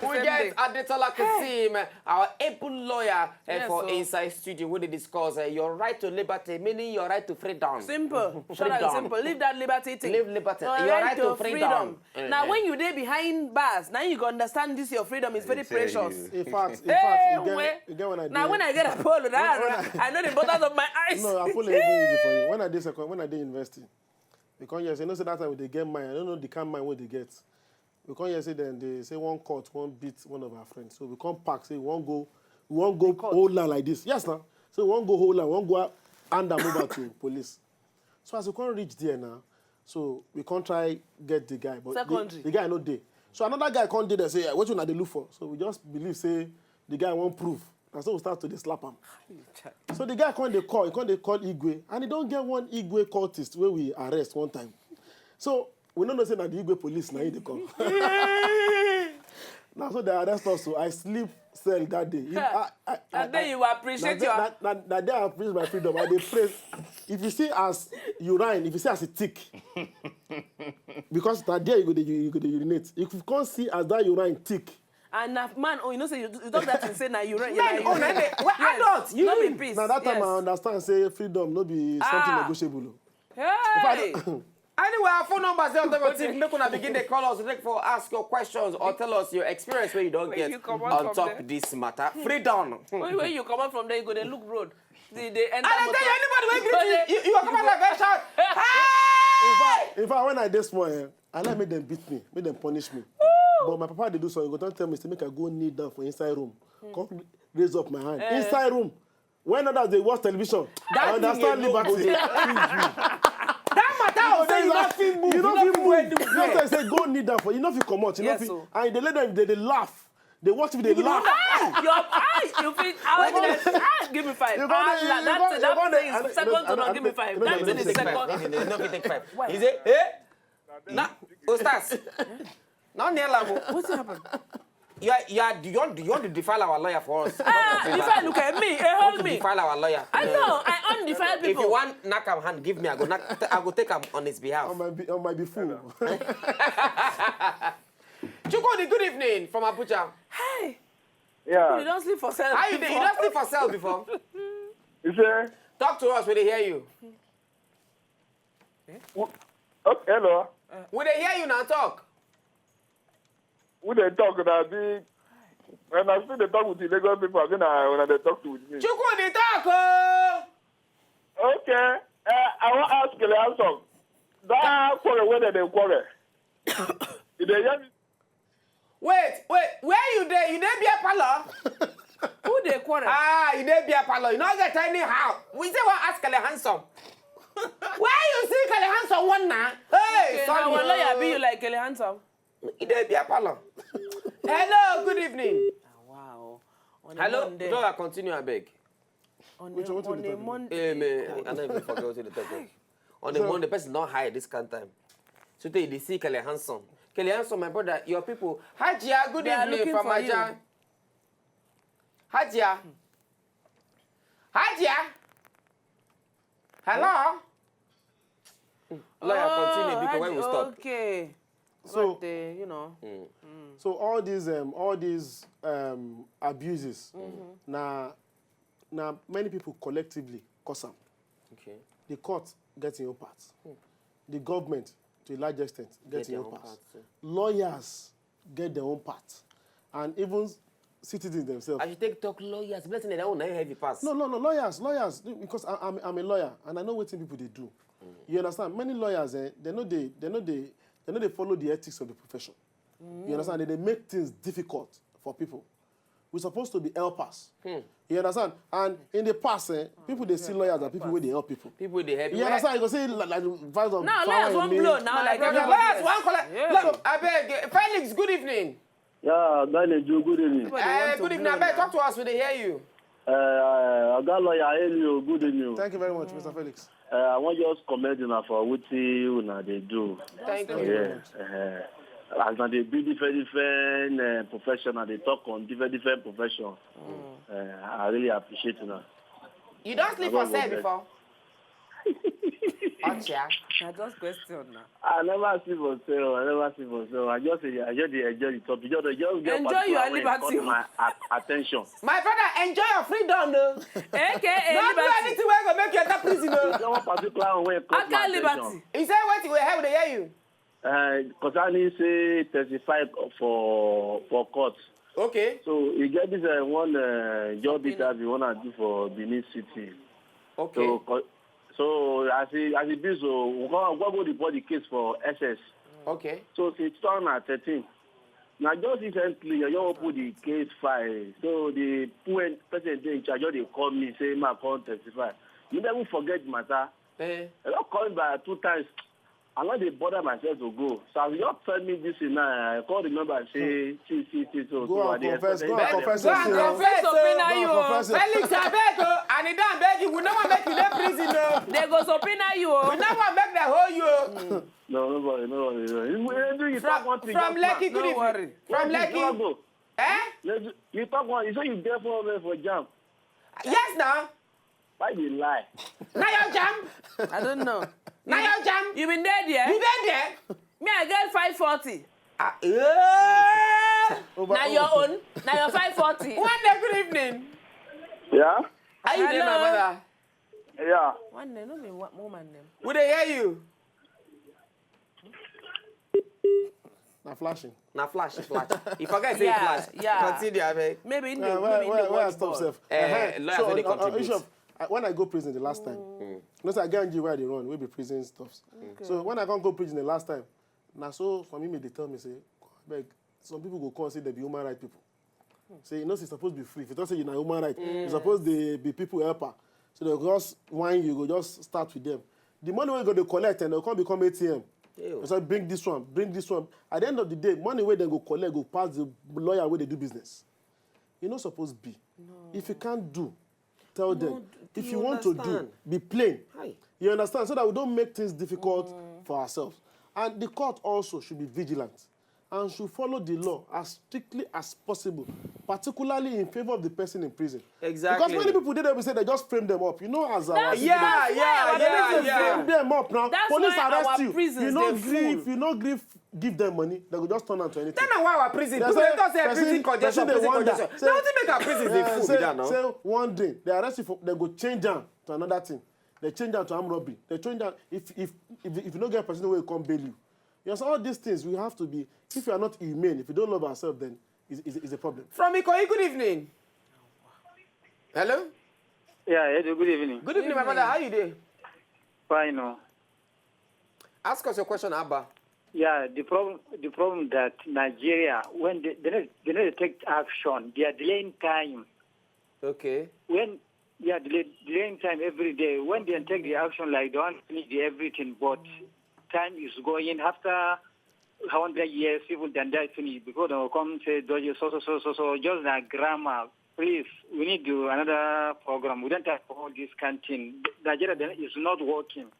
We get Adetola Kazeem, our able lawyer for Inside Studio, where they discuss your right to liberty, meaning your right to freedom. Simple. Simple. Leave that liberty thing. Leave liberty. Your right to freedom. Now, when you there behind bars, now you can understand this. Your freedom is very precious. In fact, you get when I now when I get a polo, I know the buttons of my eyes. No, I pull it easy for you. When I did university, because yes, you know, so that time they get mine. I don't know the kind of mine what they get. We come here say then they say one court, one beat one of our friends. So we come pack, say we won't go whole line like this. Yes, now. So we won't go whole line, we won't go and move over to police. So as we can't reach there now, so we can't try get the guy, but the guy no day. So another guy can't do that. Say, what you they look for? So we just believe say the guy won't prove. And so we start to slap him. So the guy can't call Igwe, and he don't get one Igwe cultist where we arrest one time. So we don't know say that the Igwe police now they come. Now so they arrest us. So I sleep cell that day. That day you appreciate your. That day I appreciate my freedom. I praise. If you see as urine, if you see as a tick, because that day you go to urinate. If you can't see as that urine tick. And man, you know, say you talk that and say now you run. Adults, you know be peace. Now that time I understand say freedom no be something negotiable. Hey. Anyway, our phone numbers there on the team. Make una begin the call us for ask your questions or tell us your experience where you don't get on top of this matter. Freedom. When you come out from there, you go then look road. They enter. And I tell you, anybody you are coming like a shout. In fact, when I did small, I like make them beat me, make them punish me. But my papa they do so. He go don't tell me to make I go kneel down for inside room. Come raise up my hand inside room. When others they watch television, I understand liberty. That matter, you not feel move. You not feel move. You know say go kneel down for. You know if you come out, you know feel. And they let them they laugh. They watch me, they laugh. Your eyes, you feel. Give me 5. That's second to not give me 5. That's the second. No, we take 5. Is it? Eh? Nah, Ustaz. Now, what's happened? You want to defile our lawyer for us? Defile, look at me. Hold me. Defile our lawyer. I know. I undefile people. If you want knock him hand, give me. I go take him on his behalf. I might be fool. Chukwu, good evening from Abuja. Hey. Yeah. You don't sleep for sale. How you doing? You don't sleep for sale before. Is there? Talk to us when they hear you. Oh, hello. When they hear you now, talk. When they talk about the, when I see they talk with the Lagos people, I think when they talk to with me. Chukwu, they talk. Okay. I want to ask you also. That quarrel, whether they quarrel. Did they hear me? Wait. Where you there? You there be a parlor? Who they quarrel? You there be a parlor. You know get tiny how. We say what ask Kele Handsome. Where you see Kele Handsome one now? Hey, sorry. Now one lawyer be you like Kele Handsome. You there be a parlor. Hello, good evening. Wow. Hello. Do I continue, I beg? On a Monday. Hey, man, I don't even forget what to talk about. On the Monday, the person not high this kind of time. So they see Kele Handsome. Kele Handsome, my brother, your people. Hajia, good evening from Naija. Hajia. Hajia. Hello. Lawyer, continue because when we stop. Okay. So you know. So all these abuses, now many people collectively cause them. Okay. The court gets in your part. The government, to a large extent, gets in your part. Lawyers get their own part, and even citizens themselves. I should talk lawyers. Blessing they don't heavy pass. No, lawyers. Because I'm a lawyer, and I know what people they do. You understand? Many lawyers, they know they follow the ethics of the profession. You understand? They make things difficult for people. We're supposed to be helpers. You understand? And in the past, people they see lawyers as people where they help people. People they help. You understand? You go say like the advice of now lawyers one blow now like lawyers one collect. Look, I beg Felix. Good evening. Yeah, Daniel, good evening. Good evening. I beg talk to us when they hear you. I got lawyer Elio. Good evening. Thank you very much, Mr. Felix. I want just comment for what they do. Thank you very much. As they do different profession, they talk on different professions. I really appreciate it. You don't sleep for sale before? much, yeah? I just question now. I never see for sale. I just enjoy the topic. Enjoy your liberty. My attention. My brother, enjoy your freedom, no? AKA Not do liberty. anything where go make you enter prison, no? There's one particular way caught my AKA attention. liberty. You say what you will have to hear you? Concerning say 35 for court. Okay. So you get this one job interview wanna do for Benin City. Okay. So as it be, so we're going to report the case for SS. Okay. So since 2013. Now just recently, you open the case file. So the person in charge, they call me, say, my account 35. You never forget the matter. I don't call me by 2 times. I'm not bother myself to go. So as you just tell me this now, I call the number and say, so Go and confess. Go and confess. Felix, I beg you. And it don't beg you. We don't want to make you in prison, no. They go subpoena you. We don't want to make the whole you. No. From Lekki, good evening. From Lekki. Eh? You talk one, you say you there for jam. Yes, now. Why you lie? Now your jam. I don't know. Now your jam. You been there, yeah? You there? Me, I get 540. Now your own. Now your 540. One day, good evening. Yeah? How you doing, my brother? Yeah. One name, no be woman name. Would they hear you? Now flashing. Now flash. If I can say flash, continue, I beg. Maybe in the Where I stop self. So, when I go prison the last time, notice I guarantee where they run, we be prison stuffs. So when I can't go prison the last time, now so for me they tell me say, beg, some people go come and say they be human rights people. Say, you know, it's supposed to be free. If you don't say you're not human rights, you're supposed to be people helper. So they'll just whine you, go just start with them. The money we go to collect and they'll come become ATM. So bring this one. At the end of the day, money where they go collect, go pass the lawyer where they do business. You're not supposed to be. No. If you can't do, tell them. If you want to do, be plain. You understand? So that we don't make things difficult for ourselves. And the court also should be vigilant and should follow the law as strictly as possible, particularly in favor of the person in prison. Exactly. Because many people did say they just frame them up. You know, as our yeah. Frame them up now. That's Police why arrest our you. prisons, You not give them money, they will just turn on to anything. That's not why our prison. People don't say prison congestion. They want to make our prisons they full with that now. Say one day they arrest you for, they go change them to another thing. They change them to armed robbery. They change them if you don't get a person who will come bail you. Yes, all these things we have to be. If you are not humane, if you don't love ourselves, then it's a problem. From Ikoyi, good evening. Hello? Yeah, good evening. Good evening, my brother. How you doing? Fine, no. Ask us your question, Abba. Yeah, the problem that Nigeria, when they need to take action, they are delaying time. Okay. When they are delaying time every day, when they take the action, like they want to finish everything, but time is going after 100 years, people then die finish because they will come and say, so, just like grammar. Please, we need to do another program. We don't have all this canteen. Nigeria is not working.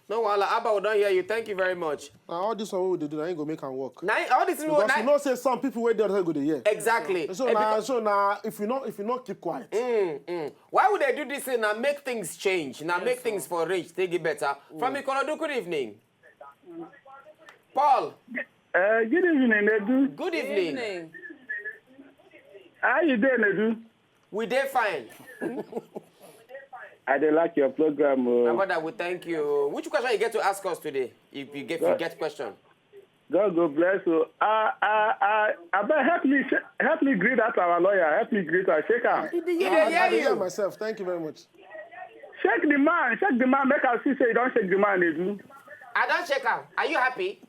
No, Wala, Abba, we don't hear you. Thank you very much. All this one we do, I ain't gonna make them work. Now, all this because you know, say some people wait there to go to hear. Exactly. So now, if you not keep quiet. Why would they do this thing and make things change? Now make things for rich, take it better. From Ikorodu, good evening. Paul. Good evening, Edu. Good evening. How you doing, Edu? We dey fine. I don't like your program. My brother, we thank you. Which question you get to ask us today? If you get question. God bless you. Help me greet out our lawyer. Help me greet our shaker. I hear myself. Thank you very much. Shake the man. Make us see say you don't shake the man, Edu. I don't shake him. Are you happy?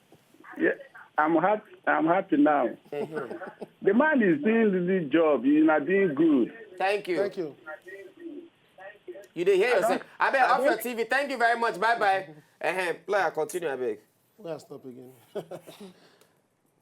Yeah, I'm happy now. The man is doing the job. He's not doing good. Thank you. Thank you. You did hear yourself. I beg off your TV. Thank you very much. Bye. Player, continue, I beg. Where I stop again?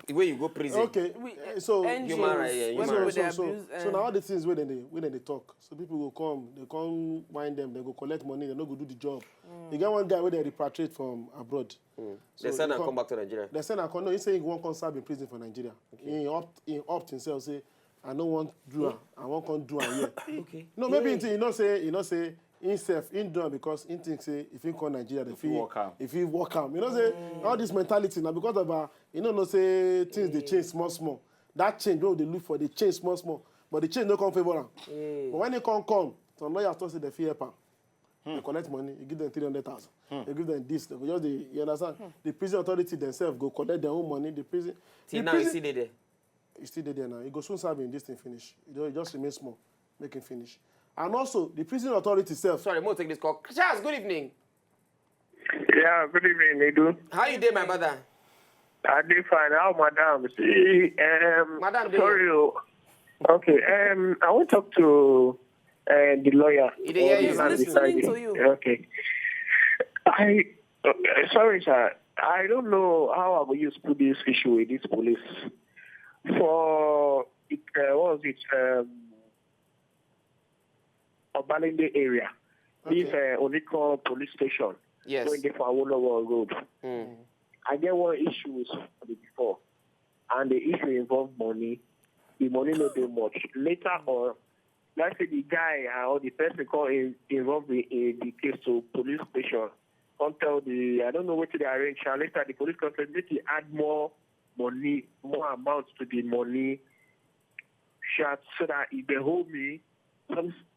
The way you go prison. Okay. So human right, so now all the things when they talk. So people will come, they come wind them, they go collect money, they no go do the job. You get one guy where they repatriate from abroad. So they send and come back to Nigeria. They send and come. No, he say he won't come serve in prison for Nigeria. Okay. He opt himself say, I don't want do it. I won't come do it here. Okay. No, maybe you know say himself, in doing because he thinks say if he come Nigeria, if he walk out, you know say all this mentality now because of you know say things they change small. That change what they look for, they change small, but the change no come favor am. But when they come, some lawyers talk say they fear palm. They collect money, you give them 300,000. You give them this, they go just you understand? The prison authority themselves go collect their own money. The prison. Till now, you see there. He still there now. He go soon serve in this thing finish. It just remain small, make him finish. And also the prison authority itself. Sorry, I'm gonna take this call. Charles, good evening. Yeah, good evening, Edu. How you doing, my brother? I did fine. How, madam? See, Madam, sorry. Okay, I want to talk to the lawyer. He didn't hear you. He's listening to you. Okay. Sorry, sir. I don't know how I will use to this issue with this police. For it, what was it? Obalende area. Okay. This Oniko police station. Yes. Going there for Awolowo Road. I get one issue with somebody before, and the issue involved money. The money not do much. Later on, let's say the guy or the person involved in the case to police station, can't tell I don't know what they arrange. And later the police can say add more money, more amounts to the money, so that if they hold me,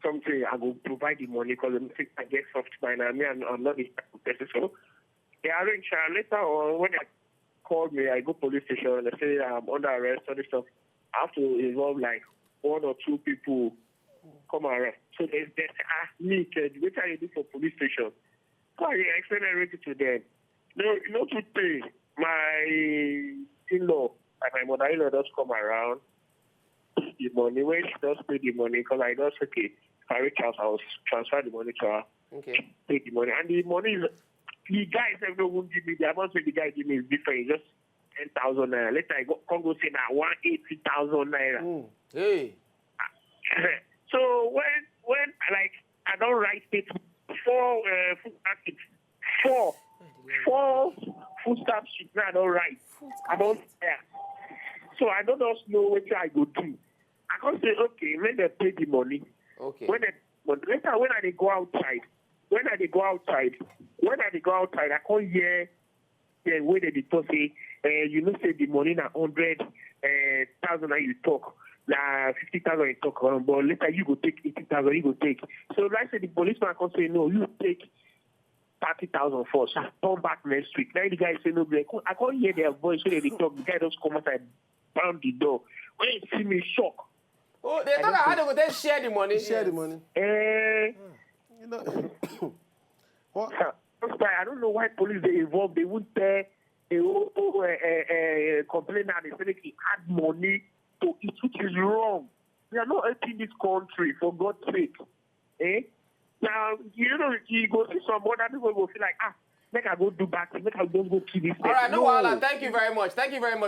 something I will provide the money because I get soft mind. I mean, I'm not the type of person. So they arrange. And later on, when they call me, I go police station and they say I'm under arrest, all this stuff. I have to involve like 1 or 2 people come arrest. So they ask me, what are you doing for police station? So I explain everything to them. No, to pay. My in-law and my mother-in-law just come around. The money, when she does pay the money, because I just, okay, if I reach out, I'll transfer the money to her. Okay. Pay the money. And the money is, the guy said, no, won't give me, the amount the guy give me is different. It's just 10,000 naira. Later, I can't go say now 180,000 naira. Hey. So when like I don't write it, 4 full stop sheet now I don't write. I don't care. So I don't just know what I go do. I can't say okay when they pay the money. Okay. But later when I go outside, I can't hear the way they talk say you know say the money na 100,000 you talk. Nah, 50,000 you talk on, but later you go take 80,000, you go take. So like I said, the policeman can say, no, you take 30,000 first. Come back next week. Now the guy say, no, I can't hear their voice when they talk. The guy just come outside, pound the door. When he see me, shock. Oh, they talk about how they go share the money. Share the money. You know, what? I don't know why police they involved. They won't tell. They will complain that they say they add money to it, which is wrong. We are not helping this country, for God's sake. Now, you know, you go see some other people will feel like, make I go do back, make I just go kill this. All right, no wahala. Thank you very much.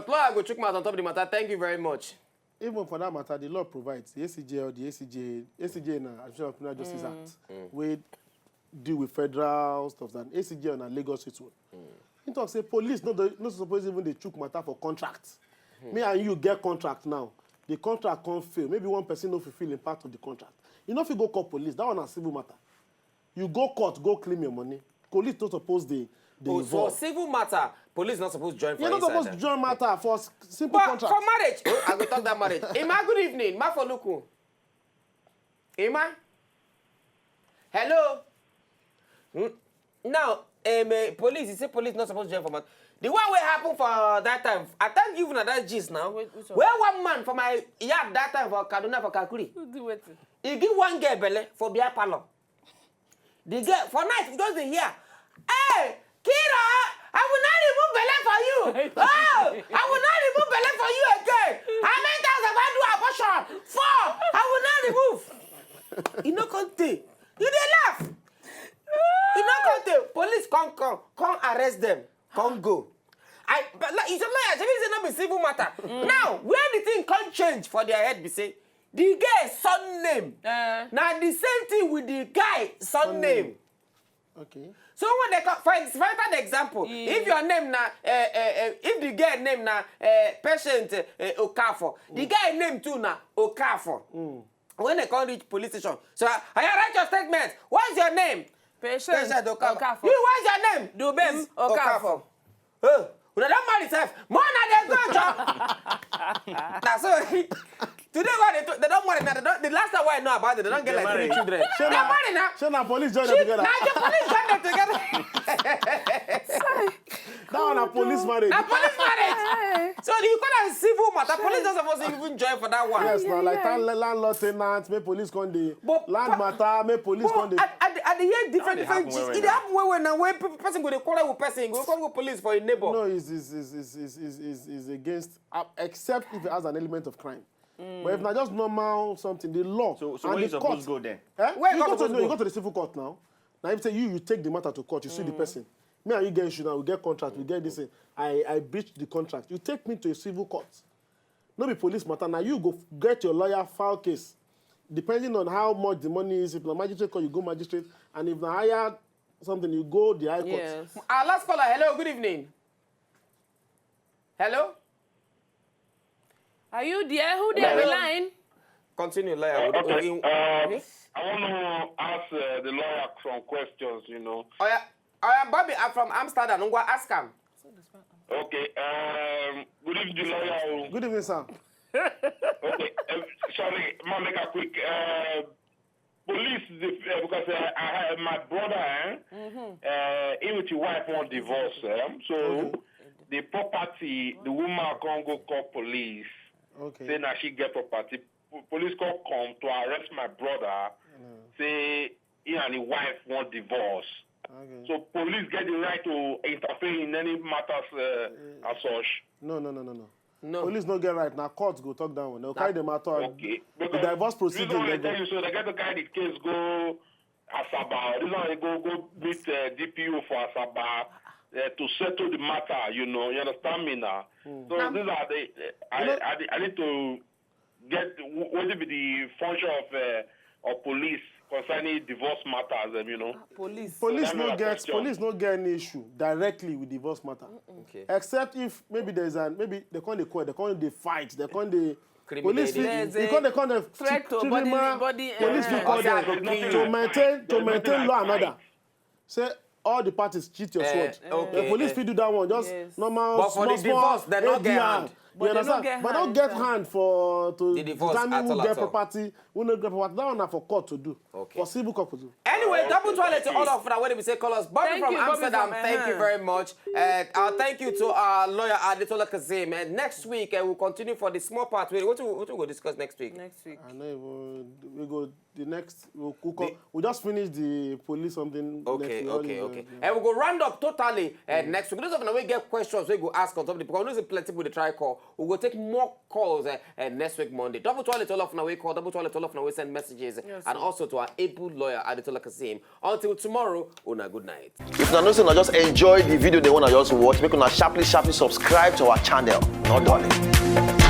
Lord, I go check my on top of the matter. Thank you very much. Even for that matter, the law provides the ACJ or the ACJ in the Administration of Criminal Justice Act, we deal with federal stuff and ACJ on a Lagos State one. He talks say police not supposed even they chook matter for contract. Me and you get contract now. The contract can't fail. Maybe one person not fulfilling part of the contract. You know if you go call police, that one a civil matter. You go court, go claim your money. Police not supposed they For involve. civil matter, police not supposed to join for You're not inside supposed to join matter for simple but contract. for marriage, I go talk that marriage. Ima, good evening. Ma for Luku. Ima? Hello? Now, police, you say police not supposed to join for matter. The one way happen for that time, I thank you for that gist now. Where one man for my yard that time for Kaduna for Kakuri. He give one girl belly for beer parlor. The girl for night because they hear, hey, Kira, I will not remove belly for you. Oh, I will not remove belly for you again. How many times have I do abortion? 4. I will not remove. You know conte. You dey laugh. You know conte. Police come arrest them. Come go. But like, it's a lie. Actually, it's not a civil matter. Now, where the thing can't change for their head, be say, the guy's son name. Now, the same thing with the guy's son name. Okay. So when they for example, if your name na, if the guy name na patient Okafor, the guy name too na Okafor. When they can't reach police station, so I write your statement. What's your name? Patient Okafor. You, what's your name? Dubem Okafor. Oh, we don't marry self. More than they go job. That's so. Today, they don't marry now. The last time I know about it, they don't get like 3 children. They're married now. Should the police join them together? Now the police join them together. That one a police marriage. A police marriage. So you call it civil matter. Police not supposed to even join for that one. Yes, now like landlord tenants, make police come the land matter, make police come the. At the end, different gist. It happen when person go to call with person, go call police for a neighbor. No, is against, except if it has an element of crime. But if not just normal something, the law. So and where you the supposed court, to go then? Eh? You go to the civil court now. Now if you say you take the matter to court, you sue the person. Me and you get issue now, we get contract, we get this thing. I breached the contract. You take me to a civil court. No be police matter. Now you go get your lawyer, file case. Depending on how much the money is, if the magistrate court, you go magistrate. And if the higher something, you go the high court. Yes. Our last caller, hello, good evening. Hello? Are you there? Who there on the line? Continue, lawyer. Okay. I want to ask the lawyer some questions, you know. Oh, yeah, Bobby, I'm from Amsterdam. I'm going to ask him. Okay. Good evening, lawyer. Good evening, sir. Okay. Sorry, I'll make a quick. Police, because I have my brother, he with his wife want divorce. So the property, the woman can't go call police. Okay. Say now she get property. Police come to arrest my brother. Say he and his wife want divorce. Okay. So police get the right to interfere in any matters as such. No. Police no get right. Now courts go talk down. They'll carry the matter. Okay. The divorce proceeding. So they get to carry the case go Asaba. This one they go meet DPU for Asaba. To settle the matter, you know, you understand me now? So these are the, I need to get, what will be the function of police concerning divorce matters, you know? Police no get any issue directly with divorce matter. Okay. Except if maybe there's maybe they call the court, they call the fight, they call the police, they call the threat to body. Police call them to maintain law and order. Say all the parties cheat your sword. Okay. The police do that one, just normal. But for the divorce, they don't get hand. But don't get hand to determine who get property, who no get property. That one are for court to do. Okay. For civil court to do. Anyway, double toilet to all of that. What did we say? Call us Bobby from Amsterdam. Thank you very much. Thank you to our lawyer Adetola Kazeem. And next week we'll continue for the small part. What we go discuss next week? I know we go the next. We'll just finish the police something. Okay. And we'll go round up totally next week. Those of you we get questions, we go ask on top of the because there's plenty people they try call. We'll go take more calls next week Monday. Double toilet all of now we call. Double toilet all of now we send messages. Yes, and also to our able lawyer Adetola Kazeem. Until tomorrow, una good night. If you know, just enjoy the video they want to just watch, make una sharply subscribe to our channel. Not darling.